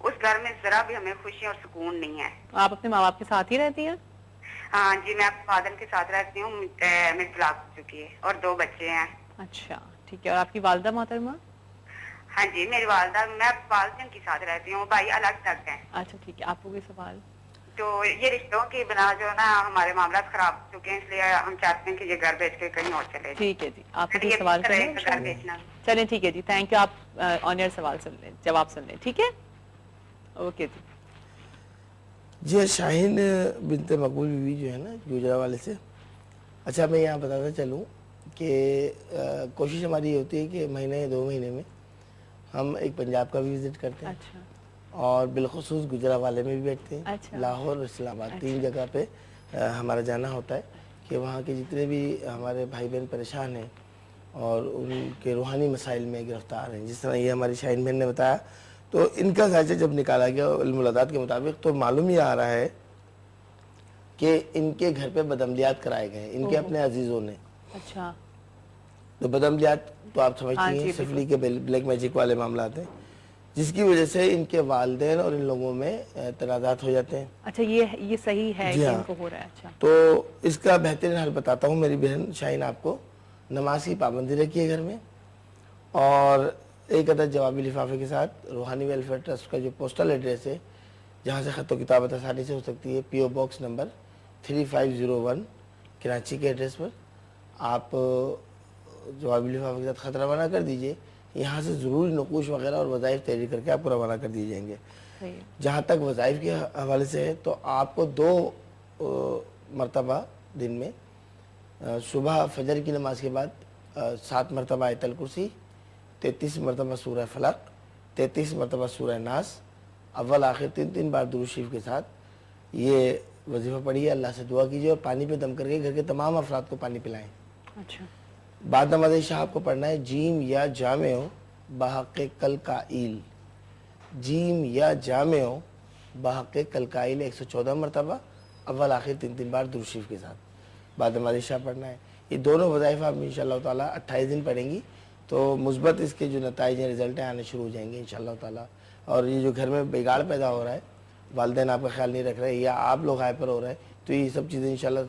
اس گھر میں ذرا بھی ہمیں خوشی اور سکون نہیں ہے. آپ اپنے ماں باپ کے ساتھ ہی رہتی ہیں؟ ہاں جی, میں فادر کے ساتھ رہتی ہوں, میری طلاق ہو چکی ہے اور 2 بچے ہیں. اچھا ٹھیک ہے. اور آپ کی والدہ محترمہ؟ ہاں جی, میری والدہ, میں والدین کے ساتھ رہتی ہوں, بھائی الگ تک ہیں. اچھا ٹھیک ہے. آپ کو کوئی سوال؟ تو یہ رشتوں کی بنا جو نا ہمارے معاملات خراب ہو چکے ہیں, اس لیے ہم چاہتے ہیں کہ یہ گھر بیچ کے کہیں اور چلے جائیں. ٹھیک ہے جی. آپ کو کوئی یہ سوال کرے کرنا گا گھر بیچنا. چلیں ٹھیک ہے جی. Thank you. آپ آن ایئر سوال سن لیں, جواب سن لیں. ٹھیک ہے, اوکے جی. جی شاہین بنت مقبول بیوی جو ہے نا گجرانوالے سے. اچھا میں یہاں بتاتا چلوں کہ کوشش ہماری یہ ہوتی ہے کہ مہینے یا 2 مہینے میں ہم ایک پنجاب کا بھی وزٹ کرتے ہیں, اچھا اور بالخصوص گجرانوالے میں بھی بیٹھتے ہیں. اچھا. لاہور اور اسلام آباد 3 جگہ پہ ہمارا جانا ہوتا ہے کہ وہاں کے جتنے بھی ہمارے بھائی بہن پریشان ہیں اور ان کے روحانی مسائل میں گرفتار ہیں, جس طرح یہ ہماری شاہین بہن نے بتایا, تو ان کا ذائچہ جب نکالا گیا علم الادات کے مطابق تو معلوم یہ آ رہا ہے کہ ان کے گھر پہ بدعملیات کرائے گئے ان کے اپنے عزیزوں نے. اچھا. تو بدعملیات تو آپ سمجھتی ہاں ہیں جی, سفلی کے بلیک میجک والے معاملات ہیں, جس کی وجہ سے ان کے والدین اور ان لوگوں میں تنازعات ہو جاتے ہیں. اچھا یہ صحیح ہے جی کہ ہاں. ان کو ہو رہا ہے. اچھا تو اس کا بہترین حل بتاتا ہوں میری بہن شاہین آپ کو. نماز کی پابندی رکھیے گھر میں, اور ایک عدد جوابی لفافے کے ساتھ روحانی ویلفیئر ٹرسٹ کا جو پوسٹل ایڈریس ہے جہاں سے خط و کتابت آسانی سے ہو سکتی ہے, PO باکس نمبر 3501 کراچی کے ایڈریس پر آپ جوابی لفافے کے ساتھ خط روانہ کر دیجئے. یہاں سے ضروری نقوش وغیرہ اور وظائف تحریر کر کے آپ کو روانہ کر دیے جائیں گے. صحیح. جہاں تک وظائف کے حوالے سے ہے تو آپ کو 2 مرتبہ دن میں صبح فجر کی نماز کے بعد 7 مرتبہ آیت الکرسی, 33 مرتبہ سورہ فلق, 33 مرتبہ سورہ ناس, اول آخر 3 بار درود شریف کے ساتھ یہ وظیفہ پڑھیے, اللہ سے دعا کیجیے اور پانی پہ دم کر کے گھر کے تمام افراد کو پانی پلائیں. اچھا. بعد نماز عشاء آپ کو پڑھنا ہے جیم یا جامع بحق کل قائل, جیم یا جامع بحق کل قائل 114 مرتبہ, اول آخر 3 بار درود شریف کے ساتھ بعد نماز عشاء پڑھنا ہے. یہ دونوں وظائف آپ انشاءاللہ تعالیٰ 28 دن پڑھیں گی تو مثبت اس کے جو نتائج ہیں رزلٹ ہیں آنے شروع ہو جائیں گے انشاءاللہ تعالیٰ. اور یہ جو گھر میں بگاڑ پیدا ہو رہا ہے, والدین آپ کا خیال نہیں رکھ رہے یا آپ لوگ ہائپر ہو رہے ہیں, تو یہ سب چیزیں انشاءاللہ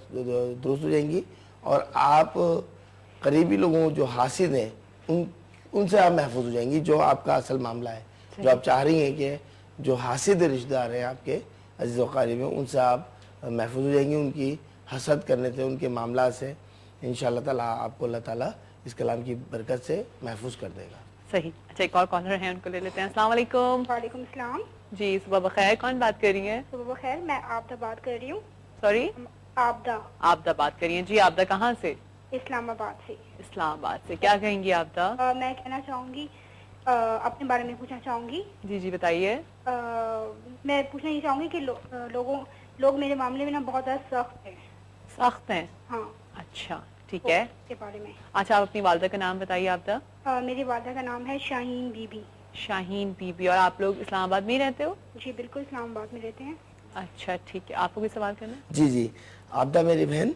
درست ہو جائیں گی, اور آپ قریبی لوگوں جو حاسد ہیں ان سے آپ محفوظ ہو جائیں گی. جو آپ کا اصل معاملہ ہے, جو آپ چاہ رہی ہیں کہ جو حاسد رشتہ دار ہیں آپ کے عزیز و قریب ہیں, ان سے آپ محفوظ ہو جائیں گی. ان کی حسد کرنے سے, ان کے معاملات سے انشاءاللہ تعالیٰ آپ کو اللہ تعالیٰ اس کلام کی برکت سے محفوظ کر دے گا. صحیح. اچھا ایک اور کالر ہیں, ان کو لے لیتے ہیں. السلام علیکم. وعلیکم السلام. جی صبح بخیر. کون بات کر رہی ہیں؟ صبح بخیر, میں آبدہ بات کر رہی ہوں. سوری, آبدہ. آبدہ بات کر رہی ہیں. جی آبدہ کہاں سے؟ اسلام آباد سے. اسلام آباد سے. کیا کہیں گی آبدہ؟ میں کہنا چاہوں گی, اپنے بارے میں پوچھنا چاہوں گی. جی جی بتائیے. میں پوچھنا یہ چاہوں گی کہ لوگ میرے معاملے میں نا بہت زیادہ سخت ہیں. سخت ہیں؟ ہاں. اچھا ٹھیک ہے. اس کے بارے میں. اچھا آپ اپنی والدہ کا نام بتائیے آبدہ. میری والدہ کا نام ہے شاہین بی بی. شاہین بی بی. اور آپ لوگ اسلام آباد میں ہی رہتے ہو؟ جی بالکل اسلام آباد میں رہتے ہیں. اچھا ٹھیک ہے. آپ کو بھی سوال کرنا ہے؟ جی جی عابدہ میری بہن,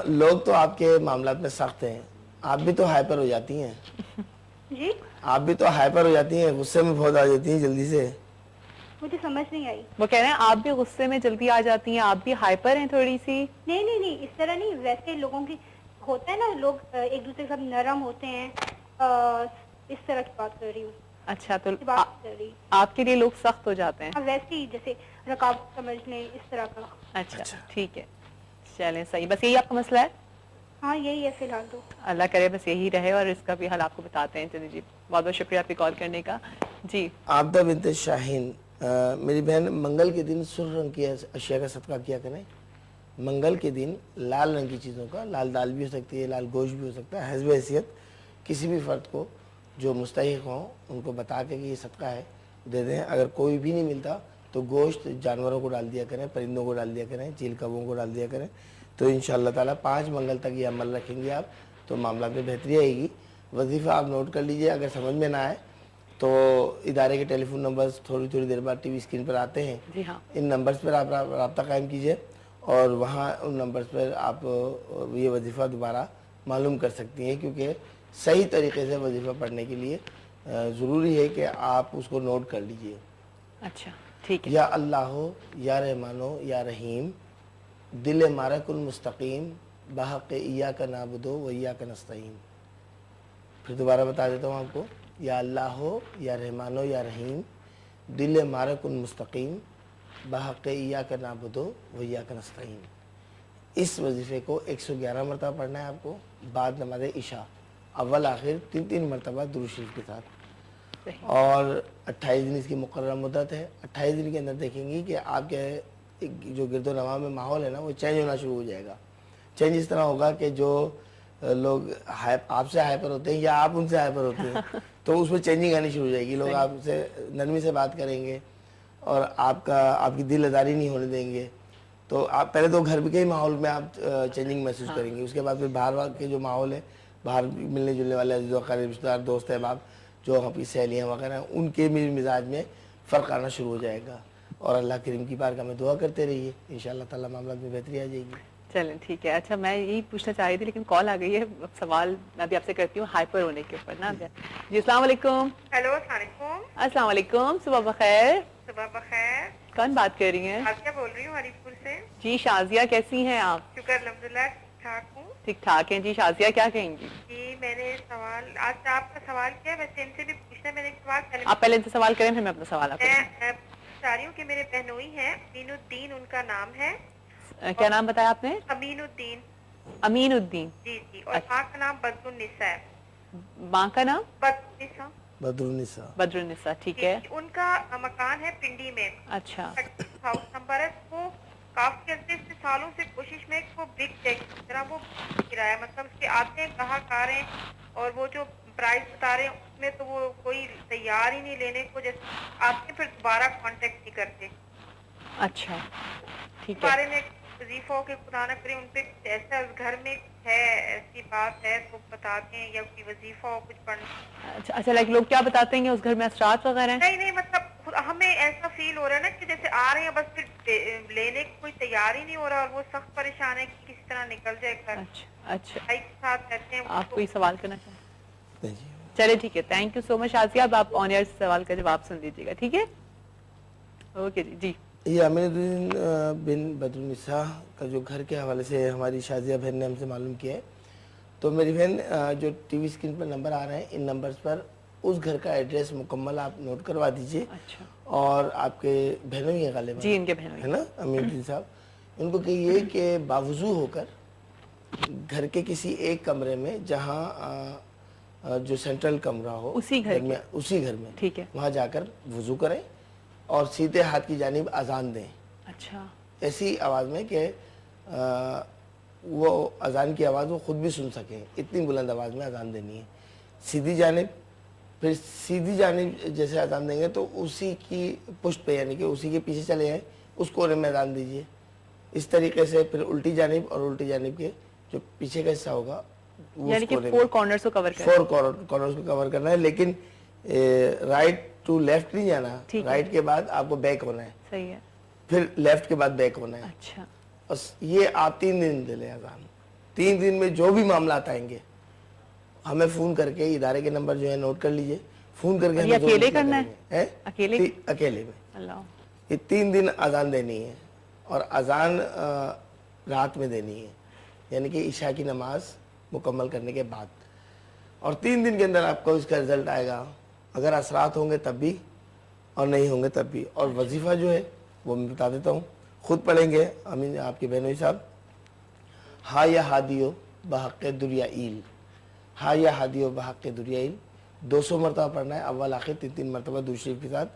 لوگ تو آپ کے معاملات میں سخت ہیں, آپ بھی تو ہائپر ہو جاتی ہیں. جی آپ بھی تو ہائپر ہو جاتی ہیں, غصے میں بہت آ جاتی ہیں جلدی سے. مجھے سمجھ نہیں آئی. وہ کہہ رہے ہیں آپ بھی غصے میں جلدی آ جاتی ہیں, آپ بھی ہائپر ہیں تھوڑی سی. نہیں اس طرح نہیں, ویسے لوگوں کی ہوتا ہے نا, لوگ ایک دوسرے کے ساتھ نرم ہوتے ہیں, اس طرح کی بات کر رہی ہوں. اچھا تو بات کر رہی. آپ کے لیے لوگ سخت ہو جاتے ہیں؟ ویسے ہی جیسے رکاوٹ سمجھ لیں, اس طرح کا. اچھا ٹھیک ہے, چلیں صحیح. بس یہی آپ کا مسئلہ ہے؟ ہاں یہی ہے فی الحال تو. اللہ کرے بس یہی رہے, اور اس کا بھی حل آپ کو بتاتے ہیں. چلیے جی بہت بہت شکریہ آپ کی کال کرنے کا. جی عابدہ بنت شاہین, میری بہن منگل کے دن سرخ رنگ کی اشیاء کا صدقہ کیا کریں. منگل کے دن لال رنگ کی چیزوں کا, لال دال بھی ہو سکتی ہے, لال گوشت بھی ہو سکتا ہے, حسب حیثیت کسی بھی فرد کو جو مستحق ہوں ان کو بتا کے کہ یہ صدقہ ہے دے دیں. اگر کوئی بھی نہیں ملتا تو گوشت جانوروں کو ڈال دیا کریں, پرندوں کو ڈال دیا کریں, چیل کبوں کو ڈال دیا کریں. تو انشاءاللہ تعالیٰ 5 منگل تک یہ عمل رکھیں گے آپ تو معاملات میں بہتری آئے گی. وظیفہ آپ نوٹ کر لیجئے, اگر سمجھ میں نہ آئے تو ادارے کے ٹیلی فون نمبرز تھوڑی دیر بعد ٹی وی اسکرین پر آتے ہیں. جی ہاں, ان نمبرز پر آپ رابطہ قائم کیجئے اور وہاں ان نمبرز پر آپ یہ وظیفہ دوبارہ معلوم کر سکتی ہیں, کیونکہ صحیح طریقے سے وظیفہ پڑھنے کے لیے ضروری ہے کہ آپ اس کو نوٹ کر لیجئے. اچھا ٹھیک ہے. یا اللہ ہو یا رحمانو یا رحیم دل مارک المستقیم بحق ایاک نعبد و ایاک نستعین. پھر دوبارہ بتا دیتا ہوں آپ کو. یا اللہ ہو یا رحمانو یا رحیم دل مارک المستقیم بحق ایاک نعبد و ایاک نستعین. اس وظیفے کو 111 مرتبہ پڑھنا ہے آپ کو بعد نماز عشاء، اول آخر 3 مرتبہ درود شریف کے ساتھ. اور 28 دن اس کی مقررہ مدت ہے. 28 دن کے اندر دیکھیں گی کہ آپ کے جو گرد و نواح میں ماحول ہے نا وہ چینج ہونا شروع ہو جائے گا. چینج اس طرح ہوگا کہ جو لوگ آپ سے ہائپر ہوتے ہیں یا آپ ان سے ہائپر ہوتے ہیں تو اس میں چینجنگ آنی شروع ہو جائے گی. لوگ آپ سے نرمی سے بات کریں گے اور آپ کی دل آزاری نہیں ہونے دیں گے. تو آپ پہلے تو گھر کے ہی ماحول میں آپ چینجنگ محسوس کریں گے. اس کے بعد پھر باہر کے جو ماحول ہے، باہر ملنے جلنے والے عزیز و اقارب رشتہ دار دوست احباب جو آپ کی سہیلیاں وغیرہ ہیں ان کے مزاج میں فرق آنا شروع ہو جائے گا. اور اللہ کریم کی بارگاہ میں دعا کرتے رہیے، انشاءاللہ تعالیٰ معاملات میں بہتری آ جائے گی. چلیں ٹھیک ہے. اچھا میں یہی پوچھنا چاہ رہی تھی لیکن کال آ گئی ہے. اب سوال میں بھی آپ سے کرتی ہوں ہائپر ہونے کے اوپر نا. جی السلام علیکم. ہیلو السلام علیکم. السلام علیکم. صبح بخیر. صبح بخیر. کون بات کر رہی ہیں؟ آپ کیا بول رہی ہوں ہریف پور سے. جی شازیہ کیسی ہیں آپ؟ شکر الحمدللہ ٹھیک ٹھاک ہوں. ٹھیک ٹھاک ہیں. جی شازیہ کیا کہیں گی؟ جی میں نے سوال آج آپ کا سوال کیا ہے، ویسے ان سے بھی پوچھنا ہے. میں نے ایک سوال آپ پہلے ان سے سوال کریں پھر میں اپنا سوال آپ میں چاہ رہی ہوں کہ میرے بہنوئی ہیں، امین الدین ان کا نام ہے. کیا نام بتایا آپ نے؟ امین الدین. امین الدین. جی جی. اور ماں کا نام بدر النساء ہے. ماں کا نام بدر النساء. بدر النساء. ٹھیک ہے. ان کا مکان ہے پنڈی میں. اچھا ہاؤس نمبر ہے. وہ کافی عرصے سے سالوں سے کوشش میں وہ بگ ٹیک طرح وہ کرایہ مطلب اس کے آتے ہیں گاہک آ رہے ہیں اور وہ جو پرائز بتا رہے ہیں اس میں تو وہ کوئی تیار ہی نہیں لینے کو. جیسے آپ نے پھر دوبارہ کانٹیکٹ نہیں کرتے. اچھا ٹھیک ہے. بارے میں وظیفہ ہو کہ خدا نہ کرے ان پہ ایسا گھر میں ہے ایسی بات ہے تو بتا دیں، یا کوئی وظیفہ ہو کچھ پڑھنا. اچھا لائک لوگ کیا بتاتے ہیں کہ اس گھر میں اثرات وغیرہ ہیں؟ نہیں مطلب ہمیں ایسا فیل ہو رہا ہے نا کہ جیسے آ رہے ہیں بس پھر لینے کو کوئی تیار ہی نہیں ہو رہا اور وہ سخت پریشان ہے کہ کس طرح نکل جائے گھر. اچھا بھائی کے ساتھ رہتے ہیں. آپ کوئی سوال کرنا چاہیں؟ جی چلے ٹھیک ہے. تھینک یو سو مچ شازیہ. اب آپ آن ایئر سوال کا جواب سن لیجیے گا. ٹھیک ہے اوکے جی. جی یہ امین الدین بن بدر النساء کا جو گھر کے حوالے سے ہماری شازیہ بہن نے ہم سے معلوم کیا ہے. تو میری بہن جو ٹی وی اسکرین پر نمبر آ رہے ہیں ان نمبرز پر اس گھر کا ایڈریس مکمل آپ نوٹ کروا دیجئے. اچھا. اور آپ کے بہنوں ہی ہیں غالباً؟ جی ان کے بہنوں ہے نا امین الدین صاحب. ان کو کہیے کہ باوضو ہو کر گھر کے کسی ایک کمرے میں جہاں جو سینٹرل کمرہ ہو اسی گھر میں ٹھیک ہے وہاں جا کر وضو کریں اور سیدھے ہاتھ کی جانب اذان دیں. اچھا ایسی آواز میں کہ وہ اذان کی آواز وہ خود بھی سن سکیں. اتنی بلند آواز میں اذان دینی ہے. سیدھی جانب جیسے اذان دیں گے تو اسی کی پشت پہ یعنی کہ اسی کے پیچھے چلے جائیں اس کونے میں اذان دیجئے. اس طریقے سے پھر الٹی جانب اور الٹی جانب کے جو پیچھے کا حصہ ہوگا یعنی کہ 4 کارنرز کو کور کرنا 4 کارنرز کو کور کرنا ہے. لیکن رائٹ ٹو لیفٹ نہیں جانا. رائٹ کے بعد آپ کو بیک ہونا ہے. صحیح ہے. پھر لیفٹ کے بعد بیک ہونا ہے. اچھا بس یہ آپ 3 دن دے لیں اذان. 3 دن میں جو بھی معاملات آئیں گے ہمیں فون کر کے ادارے کے نمبر جو ہے نوٹ کر لیجئے. فون کر کے یہ اکیلے کرنا ہے؟ اکیلے میں. اللہ. یہ 3 دن اذان دینی ہے اور اذان رات میں دینی ہے یعنی کہ عشاء کی نماز مکمل کرنے کے بعد. اور 3 دن کے اندر آپ کو اس کا رزلٹ آئے گا. اگر اثرات ہوں گے تب بھی اور نہیں ہوں گے تب بھی. اور وظیفہ جو ہے وہ میں بتا دیتا ہوں خود پڑھیں گے امین آپ کے بہنوئی صاحب. ہا یا ہادیو بحق دریائیل. ہا یا ہادیو بحق دریائیل 200 مرتبہ پڑھنا ہے. اول آخر 3 مرتبہ درود شریف کے ساتھ.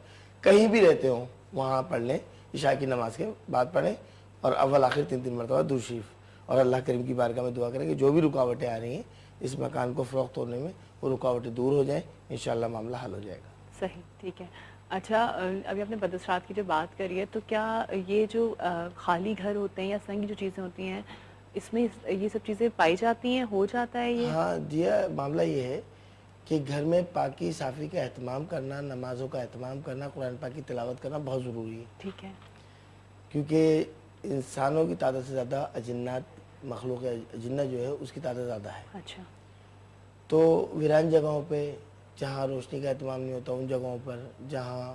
کہیں بھی رہتے ہوں وہاں پڑھ لیں. عشاء کی نماز کے بعد پڑھیں اور اول آخر 3 مرتبہ درود شریف. اور اللہ کریم کی بارگاہ میں دعا کریں کہ جو بھی رکاوٹیں آ رہی ہیں اس مکان کو فروخت ہونے میں وہ رکاوٹیں دور ہو جائیں. انشاءاللہ معاملہ حل ہو جائے گا. صحیح ٹھیک ہے. اچھا ابھی آپ نے بداثرات کی جو بات کری ہے تو کیا یہ جو خالی گھر ہوتے ہیں یا سنگی جو چیزیں ہوتی ہیں اس میں یہ سب چیزیں پائی جاتی ہیں؟ ہو جاتا ہے یہ؟ ہاں جی معاملہ یہ ہے کہ گھر میں پاکی صافی کا اہتمام کرنا، نمازوں کا اہتمام کرنا، قرآن پاک کی تلاوت کرنا بہت ضروری ہے. ٹھیک ہے. کیونکہ انسانوں کی تعداد سے زیادہ اجنات مخلوق اجنہ جو ہے اس کی تعداد زیادہ ہے. اچھا. تو ویران جگہوں پہ جہاں روشنی کا اہتمام نہیں ہوتا ان جگہوں پر جہاں